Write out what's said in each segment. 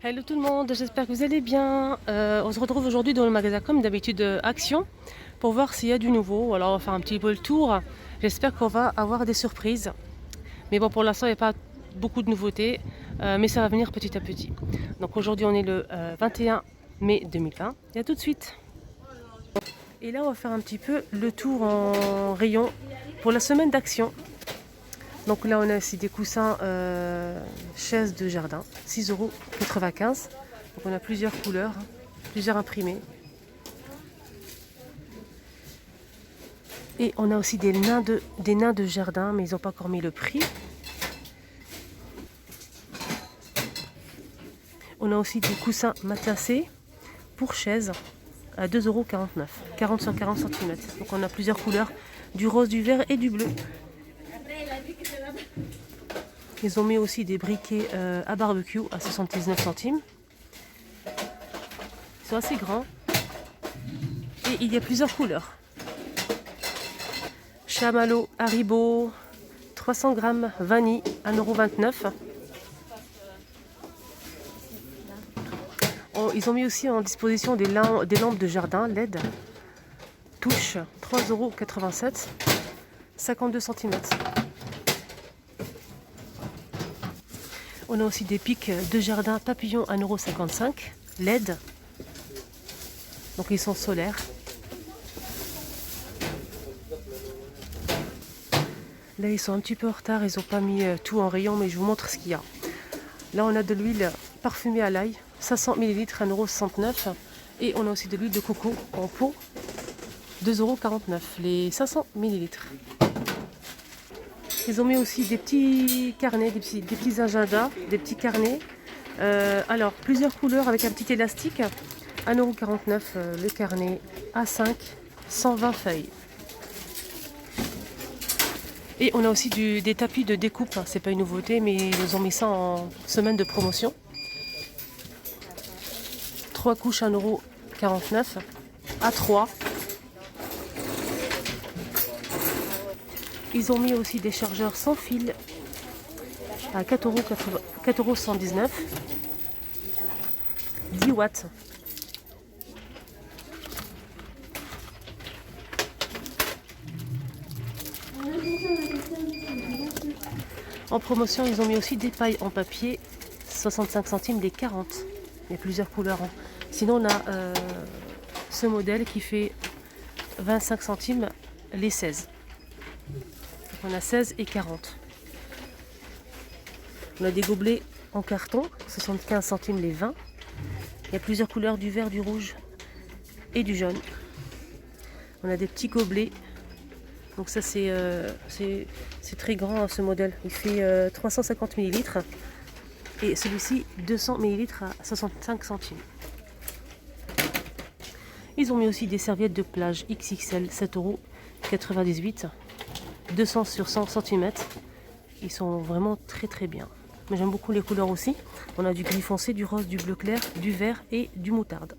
Hello tout le monde, j'espère que vous allez bien. On se retrouve aujourd'hui dans le magasin comme d'habitude Action pour voir s'il y a du nouveau. Alors on va faire un petit peu le tour. J'espère qu'on va avoir des surprises. Mais bon, pour l'instant il n'y a pas beaucoup de nouveautés, mais ça va venir petit à petit. Donc aujourd'hui on est le 21 mai 2020. Et à tout de suite. Et là on va faire un petit peu le tour en rayon pour la semaine d'Action. Donc là on a aussi des coussins chaises de jardin, 6,95 €. Donc on a plusieurs couleurs, plusieurs imprimés. Et on a aussi des nains de jardin, mais ils n'ont pas encore mis le prix. On a aussi des coussins matelassés pour chaises à 2,49 €, 40 sur 40 cm. Donc on a plusieurs couleurs, du rose, du vert et du bleu. Ils ont mis aussi des briquets à barbecue à 79 centimes. Ils sont assez grands. Et il y a plusieurs couleurs. Chamallow Haribo, 300 grammes vanille, 1,29 €. Ils ont mis aussi en disposition des lampes de jardin LED. Touche, 3,87 €, 52 cm. On a aussi des pics de jardin papillon 1,55 € LED. Donc ils sont solaires. Là ils sont un petit peu en retard, ils n'ont pas mis tout en rayon, mais je vous montre ce qu'il y a. Là on a de l'huile parfumée à l'ail, 500 ml, 1,69 €. Et on a aussi de l'huile de coco en pot, 2,49 €, les 500 ml. Ils ont mis aussi des petits carnets, des petits agendas, des petits carnets. Alors, plusieurs couleurs avec un petit élastique. 1,49 € le carnet A5, 120 feuilles. Et on a aussi des tapis de découpe. C'est pas une nouveauté, mais ils ont mis ça en semaine de promotion. 3 couches 1,49 € à 3. Ils ont mis aussi des chargeurs sans fil à 4,119 €, 10 watts. En promotion, ils ont mis aussi des pailles en papier, 65 centimes les 40. Il y a plusieurs couleurs. Sinon, on a ce modèle qui fait 25 centimes les 16. Donc on a 16 et 40. On a des gobelets en carton, 75 centimes les 20. Il y a plusieurs couleurs, du vert, du rouge et du jaune. On a des petits gobelets. Donc ça c'est très grand ce modèle. Il fait 350 ml. Et celui-ci 200 ml à 65 centimes. Ils ont mis aussi des serviettes de plage XXL, 7,98 €. 200 sur 100 cm. Ils sont vraiment très très bien. Mais j'aime beaucoup les couleurs aussi. On a du gris foncé, du rose, du bleu clair, du vert et du moutarde.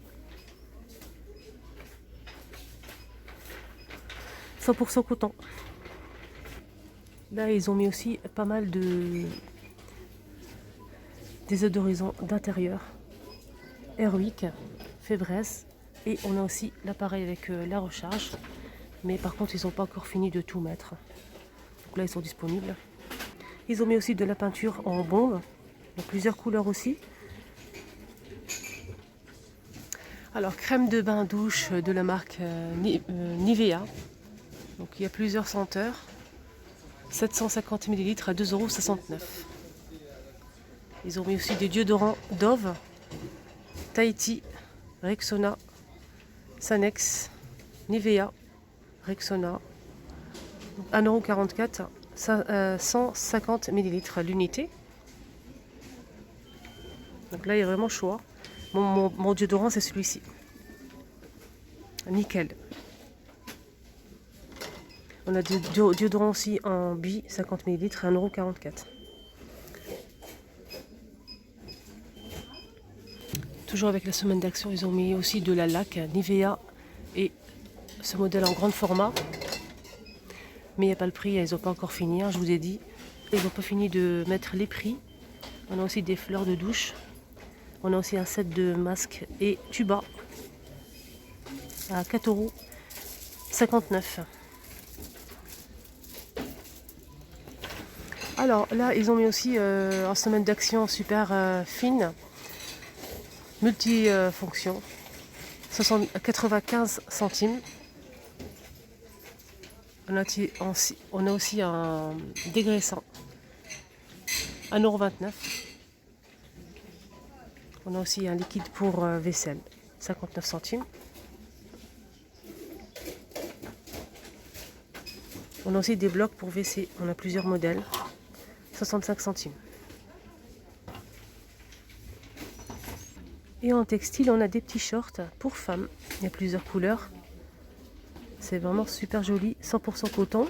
100% coton. Là, ils ont mis aussi pas mal de désodorisants d'intérieur. Airwick, Febreze. Et on a aussi l'appareil avec la recharge. Mais par contre, ils n'ont pas encore fini de tout mettre. Donc là, ils sont disponibles. Ils ont mis aussi de la peinture en bombe. Donc plusieurs couleurs aussi. Alors, crème de bain douche de la marque Nivea. Donc il y a plusieurs senteurs. 750 ml à 2,69 €. Ils ont mis aussi des déodorants Dove, Tahiti, Rexona, Sanex, Nivea, Rexona. 1,44 €, 150 ml l'unité. Donc là il y a vraiment choix. Mon déodorant c'est celui-ci. Nickel. On a des déodorants aussi en bi, 50 ml, 1,44 €. Toujours avec la semaine d'action, ils ont mis aussi de la laque Nivea et ce modèle en grand format. Mais il n'y a pas le prix, ils n'ont pas encore fini, je vous ai dit. Ils n'ont pas fini de mettre les prix. On a aussi des fleurs de douche On a aussi un set de masques et tuba à 4,59 €. Alors là, ils ont mis aussi en semaine d'action super fine, multifonction, 95 centimes. On a aussi un dégraissant, 1,29 €. On a aussi un liquide pour vaisselle, 59 centimes. On a aussi des blocs pour WC, on a plusieurs modèles, 65 centimes. Et en textile, on a des petits shorts pour femmes, il y a plusieurs couleurs. C'est vraiment super joli, 100% coton,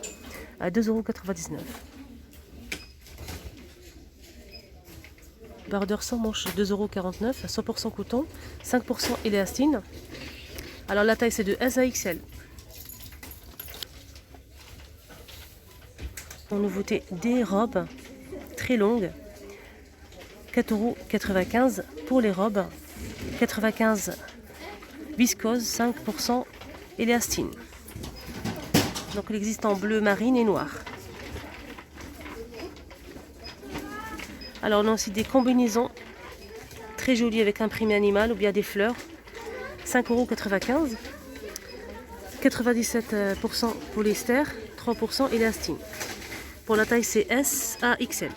à 2,99 €. Bardeur sans manche, 2,49 €, 100% coton, 5% élastique. Alors la taille c'est de S à XL. En nouveauté, des robes très longues, 4,95 € pour les robes, 95 viscose, 5% élastique. Donc il existe en bleu marine et noir. Alors on a aussi des combinaisons très jolies avec imprimé animal ou bien des fleurs, 5,95 €, 97% polyester, 3% élastique. Pour la taille c'est S à XL.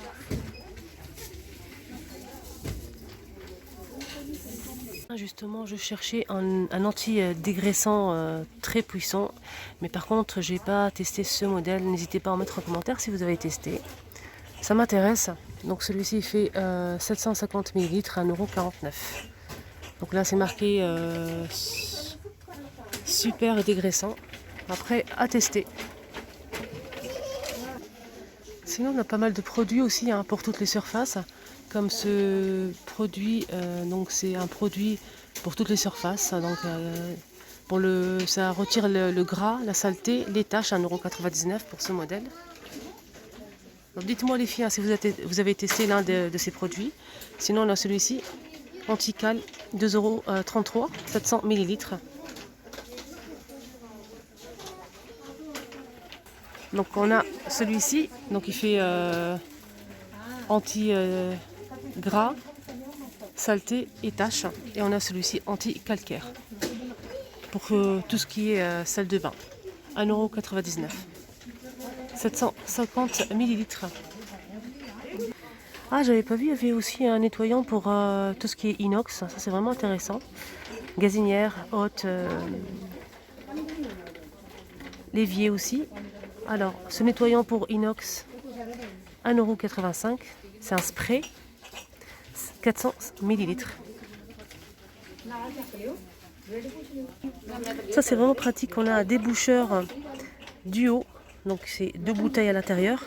Justement, je cherchais un anti-dégraissant très puissant, mais par contre, j'ai pas testé ce modèle. N'hésitez pas à en mettre en commentaire si vous avez testé. Ça m'intéresse. Donc celui-ci il fait 750 ml, 1,49 €. Donc là, c'est marqué super dégraissant. Après, à tester. Sinon, on a pas mal de produits aussi pour toutes les surfaces. Comme ce produit, donc c'est un produit pour toutes les surfaces. Donc ça retire le gras, la saleté, les taches, 1,99 € pour ce modèle. Donc dites-moi les filles si vous avez testé l'un de ces produits. Sinon on a celui-ci, Antical, 2,33 €, 700 ml. Donc on a celui-ci, donc il fait anti-gras, saleté et taches. Et on a celui-ci anti-calcaire pour tout ce qui est salle de bain, 1,99 €, 750 ml. Ah, j'avais pas vu, il y avait aussi un nettoyant pour tout ce qui est inox. Ça c'est vraiment intéressant. Gazinière, haute, l'évier aussi. Alors, ce nettoyant pour inox, 1,85 €. C'est un spray, 400 ml. Ça, c'est vraiment pratique. On a un déboucheur duo. Donc, c'est 2 bouteilles à l'intérieur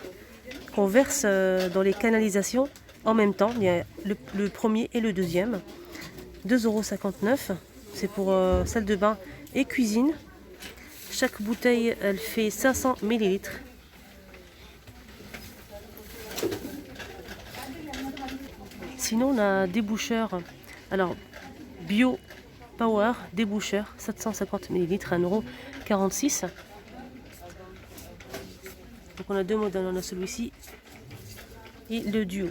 qu'on verse dans les canalisations en même temps. Il y a le premier et le deuxième. 2,59 €. C'est pour salle de bain et cuisine. Chaque bouteille, elle fait 500 ml. Sinon, on a un déboucheur. Alors, Bio Power déboucheur, 750 ml, 1,46 €. Donc, on a deux modèles. On a celui-ci et le duo.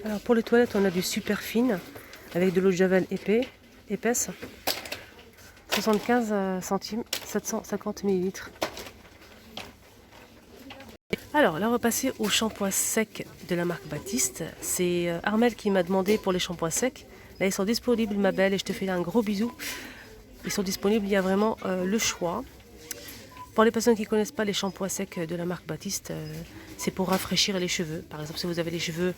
Alors, pour les toilettes, on a du super fine avec de l'eau de javel épaisse. 75 centimes, 750 ml. Alors là, on va passer au shampoing sec de la marque Baptiste. C'est Armel qui m'a demandé pour les shampoings secs. Là, ils sont disponibles, ma belle, et je te fais un gros bisou. Ils sont disponibles, il y a vraiment le choix. Pour les personnes qui ne connaissent pas les shampoings secs de la marque Baptiste, c'est pour rafraîchir les cheveux. Par exemple, si vous avez les cheveux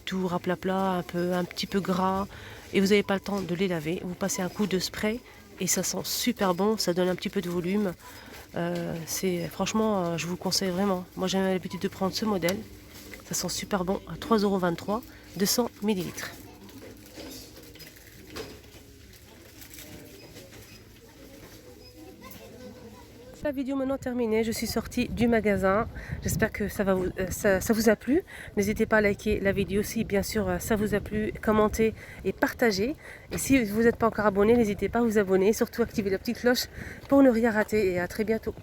tout raplapla, un petit peu gras, et vous n'avez pas le temps de les laver, vous passez un coup de spray et ça sent super bon, ça donne un petit peu de volume. Franchement, je vous le conseille vraiment. Moi, j'ai l'habitude de prendre ce modèle. Ça sent super bon à 3,23 €, 200 ml. La vidéo maintenant terminée, je suis sortie du magasin. J'espère que ça vous a plu. N'hésitez pas à liker la vidéo si bien sûr ça vous a plu, commenter et partager. Et si vous n'êtes pas encore abonné, n'hésitez pas à vous abonner et surtout activer la petite cloche pour ne rien rater. Et à très bientôt.